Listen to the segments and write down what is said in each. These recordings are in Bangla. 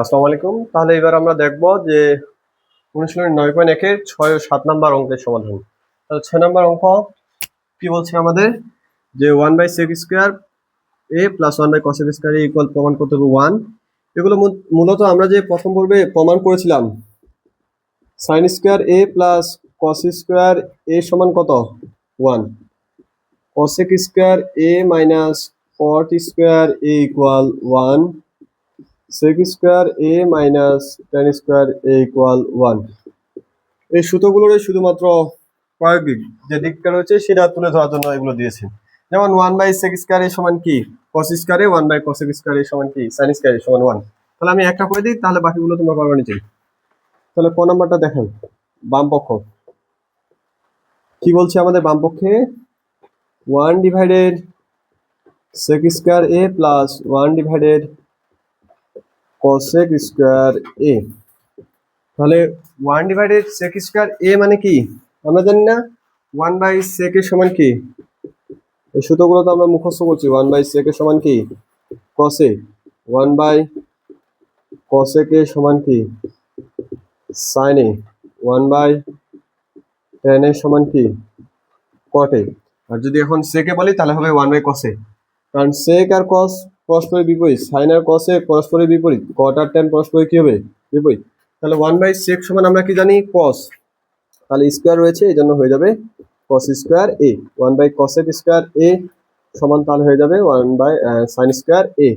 আসসালামু আলাইকুম। তাহলে এবার আমরা দেখব যে অনুশীলনী 9.1-এর 6 ও 7 নাম্বার অঙ্কের সমাধান। তাহলে 6 নাম্বার অঙ্ক কি বলছে আমাদের যে 1/sec square a + 1/cos square a equal প্রমাণ করতে হবে 1। এগুলো মূলত আমরা যে প্রথম পর্বে প্রমাণ করেছিলাম sin square a + cos square a সমান কত 1, cosec square a - cot square a equal 1, sec square a - tan square a equal 1। এই সূত্রগুলোর শুধুমাত্র কয়েক দিক যে দিকটা রয়েছে সেটা তুলে ধরার জন্য এগুলো দিয়েছেন। যেমন 1/sec স্কয়ার a সমান কি cos square a, 1/cosec square a সমান কি sin স্কয়ার a সমান 1। তাহলে আমি একটা করে দিই, তাহলে বাকিগুলো তোমরা পারবে নিচে। তাহলে ক নাম্বারটা দেখেন, বাম পক্ষ কি বলছে আমাদের বাম পক্ষে 1/sec square a + 1/cosec square a। তাহলে 1/sec স্কয়ার a মানে কি আমরা জানি না, 1/sec এর সমান কি, এই সূত্রগুলো তো আমরা মুখস্থ করছি। 1/sec এর সমান কি cosec, 1/cosec এর সমান কি sin a, 1/tan এর সমান কি cot a। আর যদি এখন sec এ বলি তাহলে হবে 1/cos a, কারণ sec আর cos পরস্পরের বিপরীত, sin আর cos এ পরস্পরের বিপরীত, cot আর tan পরস্পরের কি হবে বিপরীত। তাহলে 1/sec সমান আমরা কি জানি cos, তাহলে স্কয়ার রয়েছে এই জন্য হয়ে যাবে cos square a, 1/cosec square a সমান তাহলে হয়ে যাবে 1/sin স্কয়ার a।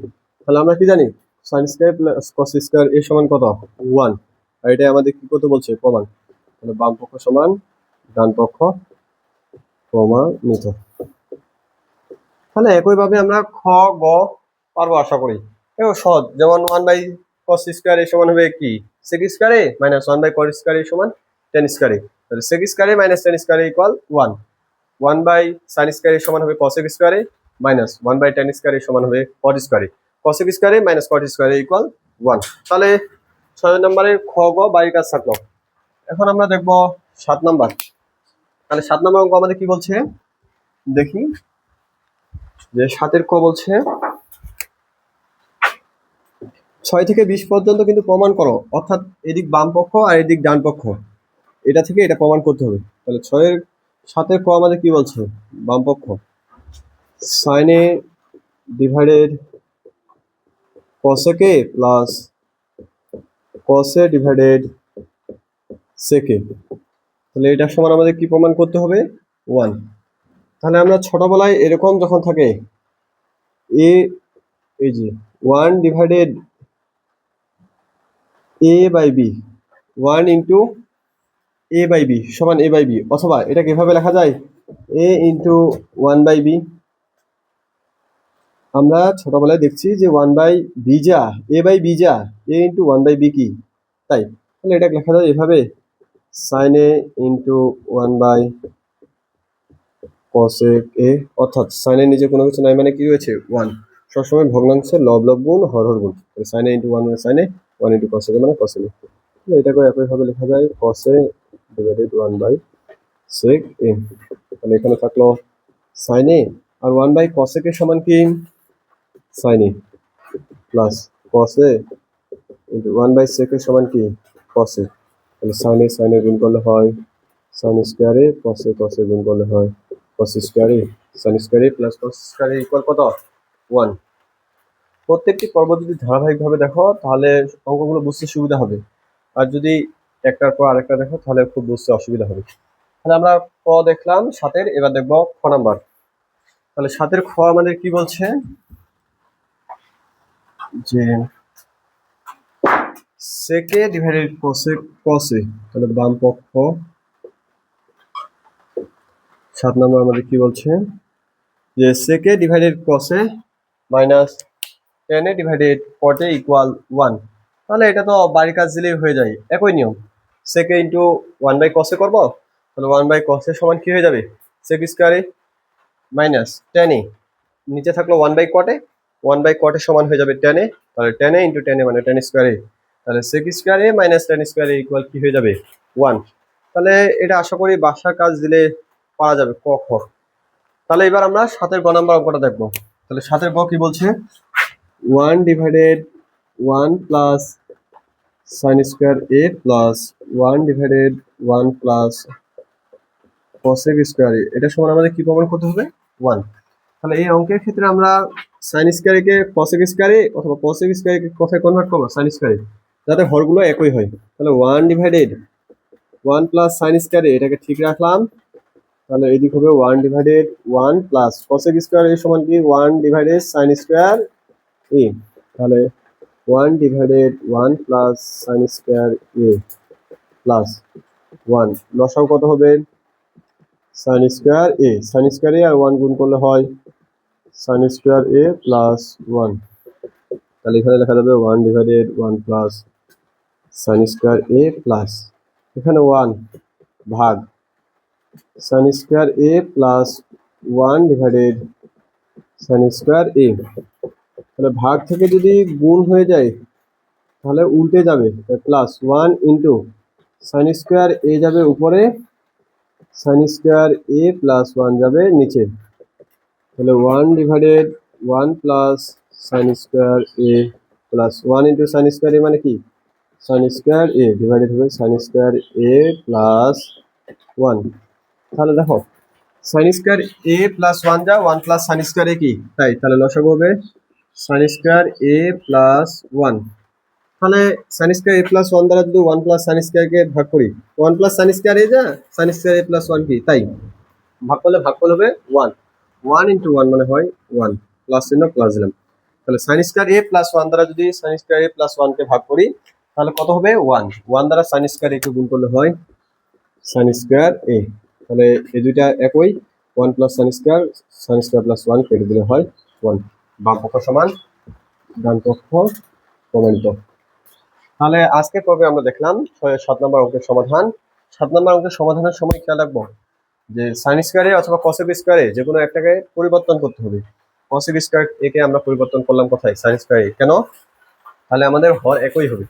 তাহলে আমরা কি জানি sin square plus cos square a সমান কত 1, আর এটা আমাদের কি করতে বলছে প্রমাণ। তাহলে বাম পক্ষ সমান ডান পক্ষ প্রমাণিত। তাহলে একইভাবে আমরা খ গ পারবো আশা করি, এও সহজ। যেমন 1/cos স্কয়ার a সমান হবে কি sec square a - 1/cot square a সমান tan স্কয়ার a। তাহলে sec square a - tan square a equal 1, 1/sin square a সমান হবে cosec square a - 1/tan square a সমান হবে cot square a, cosec square a - cot square a equal 1। তাহলে 6 নম্বরের খ গ বাড়ির কাজ থাকলো। এখন আমরা দেখব 7 নাম্বার। তাহলে 7 নম্বর অঙ্ক আমাদের কি বলছে দেখি, যে 7-এর ক বলছে 6 থেকে 20 পর্যন্ত কিন্তু প্রমাণ করো, অর্থাৎ এদিক বাম পক্ষ আর এদিক ডান পক্ষ, এটা থেকে এটা প্রমাণ করতে হবে। তাহলে 7-এর ক আমাদের কি বলছে বাম পক্ষ sin a divided cosec a plus cos a divided sec a। তাহলে এটা সমান আমাদের কি প্রমাণ করতে হবে 1। তাহলে আমরা ছোটবেলায় এরকম যখন থাকে a, এই যে 1/a/b, 1/a/b সমান a/b, অথবা এটাকে এভাবে লেখা যায় a/1/b। আমরা ছোটবেলায় দেখছি যে 1/b যা a/b যা a/1/b কি তাই, তাহলে এটা লেখা যায় এভাবে sin a × 1/cosec a, অর্থাৎ sin এর নিচে কোনো কিছু নাই মানে কি রয়েছে 1, সবসময় ভগ্নাংশের লব লব গুণ হর হর গুণ। sin a × 1 মানে sin a, 1 × cosec a মানে cosec a। এটাকে একইভাবে লেখা যায় cos a divided 1/sec a। তাহলে এখানে থাকলো sin a, R 1/cosec a সমান কি sin a plus cos a × 1/sec a সমান কি cos a। তাহলে sin a গুণ করলে হয় sin square a, cos a গুণ করলে হয় cos square a, sin square a plus cos square a equal কত 1। প্রত্যেকটি পর্ব যদি ধারাবাহিকভাবে দেখো তাহলে অঙ্কগুলো বুঝতে সুবিধা হবে, আর যদি একটার পর আরেকটা দেখো তাহলে খুব বুঝতে অসুবিধা হবে। তাহলে আমরা ক দেখলাম 7-এর, এবার দেখব খ নাম্বার। তাহলে 7-এর খ আমাদের কি বলছে যে sec a divided cos a। তাহলে বাম পক্ষ 7 নম্বর আমাদের কি বলছে যে sec a divided cos a minus tan a divided cot a equal 1। তাহলে এটা তো বাড়ির কাজ দিলেই হয়ে যায়, একই নিয়ম। sec a into 1/cos a করবো, তাহলে 1/cos a সমান কি হয়ে যাবে sec square a minus tan a, নিচে থাকলো 1/cot a, 1/cot a সমান হয়ে যাবে tan a, তাহলে tan a into tan a মানে tan স্কয়ার a, তাহলে sec square a minus tan square a equal কি হয়ে যাবে 1। তাহলে এটা আশা করি বাসার কাজ দিলে পাওয়া যাবে ক খ। তাহলে এবার আমরা 7-এর গ নাম্বার অঙ্কটা দেখবো। তাহলে 7-এর গ কি বলছে 1/1 প্লাস সাইন স্কোয়ার এ প্লাস 1/1 প্লাস কসেক স্কোয়ার এ, এটা সমান আমাদের কি প্রমাণ করতে হবে? 1। তাহলে এই অঙ্কের ক্ষেত্রে আমরা সাইন স্কোয়ারকে কসেক স্কোয়ারে অথবা কসেক স্কোয়ারকে কোথায় কনভার্ট করবো? সাইন স্কোয়ারে, যাতে হরগুলো একই হয়। তাহলে 1/1 প্লাস সাইন স্কোয়ারে, এটাকে ঠিক রাখলাম। তাহলে এদিক হবে 1/1 প্লাস কসেক স্কোয়ার এর সমান কি 1 সাইন স্কোয়ার এ। তাহলে 1/1 প্লাস সাইন স্কোয়ার এ প্লাস 1, লসাগু কত হবে? সাইন স্কোয়ার এ, সাইন স্কোয়ার এ আর 1 গুণ করলে হয় সাইন স্কোয়ার এ প্লাস 1। তাহলে এখানে লেখা যাবে 1/1 প্লাস সাইন স্কোয়ার এ প্লাস এখানে 1 ভাগ সাইন স্কোয়ার এ প্লাস 1/সাইন স্কোয়ার এ। তাহলে ভাগ থেকে যদি গুণ হয়ে যায় তাহলে উল্টে যাবে, প্লাস 1 ইন্টু সাইন স্কোয়ার এ যাবে উপরে, সাইন স্কোয়ার এ প্লাস 1 যাবে নিচে। তাহলে 1/1 প্লাস সাইন স্কোয়ার এ প্লাস 1 ইন্টু সাইন স্কোয়ার এ মানে কি সাইন স্কোয়ার এ ডিভাইডেড হবে সাইন স্কোয়ার এ প্লাস 1। তাহলে দেখো সাইন স্কোয়ার এ প্লাস 1 যা 1 প্লাস সাইন স্কোয়ার এ কি তাই, তাহলে লসাগু হবে সাইন স্কোয়ার এ প্লাস 1। তাহলে সাইন স্কোয়ার এ প্লাস 1 দ্বারা যদি 1 প্লাস সাইন স্কোয়ারকে ভাগ করি, 1 প্লাস সাইন স্কোয়ার এ যা সাইন স্কোয়ার এ প্লাস 1 কি তাই, ভাগফল হবে 1। 1 ইন্টু 1 মানে হয় 1, প্লাস চিহ্ন প্লাস দিলাম। তাহলে সাইন স্কোয়ার এ প্লাস 1 দ্বারা যদি সাইন স্কোয়ার এ প্লাস 1 কে ভাগ করি তাহলে কত হবে? 1। 1 দ্বারা সাইন স্কোয়ার এ কে গুণ করলে হয় সাইন স্কোয়ার এ। তাহলে এই দুইটা একই, 1 প্লাস সাইন স্কোয়ার প্লাস 1 কেটে দিলে হয় 1। বাম পক্ষ সমান ডান পক্ষ প্রমাণিত। তাহলে আজকে পর্বে আমরা দেখলাম 7 নম্বর অঙ্কের সমাধান। 7 নম্বর অঙ্কের সমাধানের সময় খেয়াল রাখবো যে সাইন স্কোয়ারে অথবা কসেক স্কোয়ারে যে কোনো একটাকে পরিবর্তন করতে হবে। কসেক স্কোয়ার একে আমরা পরিবর্তন করলাম কোথায়? সাইন স্কোয়ারে। কেন? তাহলে আমাদের হর একই হবে,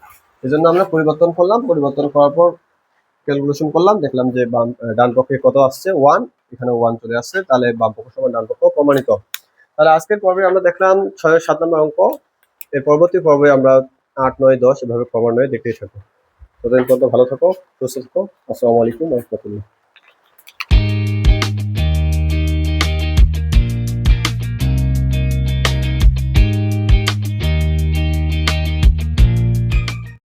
এই জন্য আমরা পরিবর্তন করলাম। পরিবর্তন করার পর ক্যালকুলেশন করলাম, দেখলাম যে ডান পক্ষে কত আসছে 1, এখানে 1 চলে আসছে, তাহলে বাম পক্ষ সমান ডান পক্ষ প্রমাণিত। তাহলে আজকের পর্বে আমরা দেখলাম 6-7 নম্বর অঙ্ক। এর পরবর্তী পর্বে আমরা 8, 9, 10 এভাবে ক্রমান্বয়ে দেখতেই থাকবো। ততদিন পর্যন্ত ভালো থাকো, সুস্থ থাকো। আসসালামু আলাইকুম ওয়া রাহমাতুল্লাহ।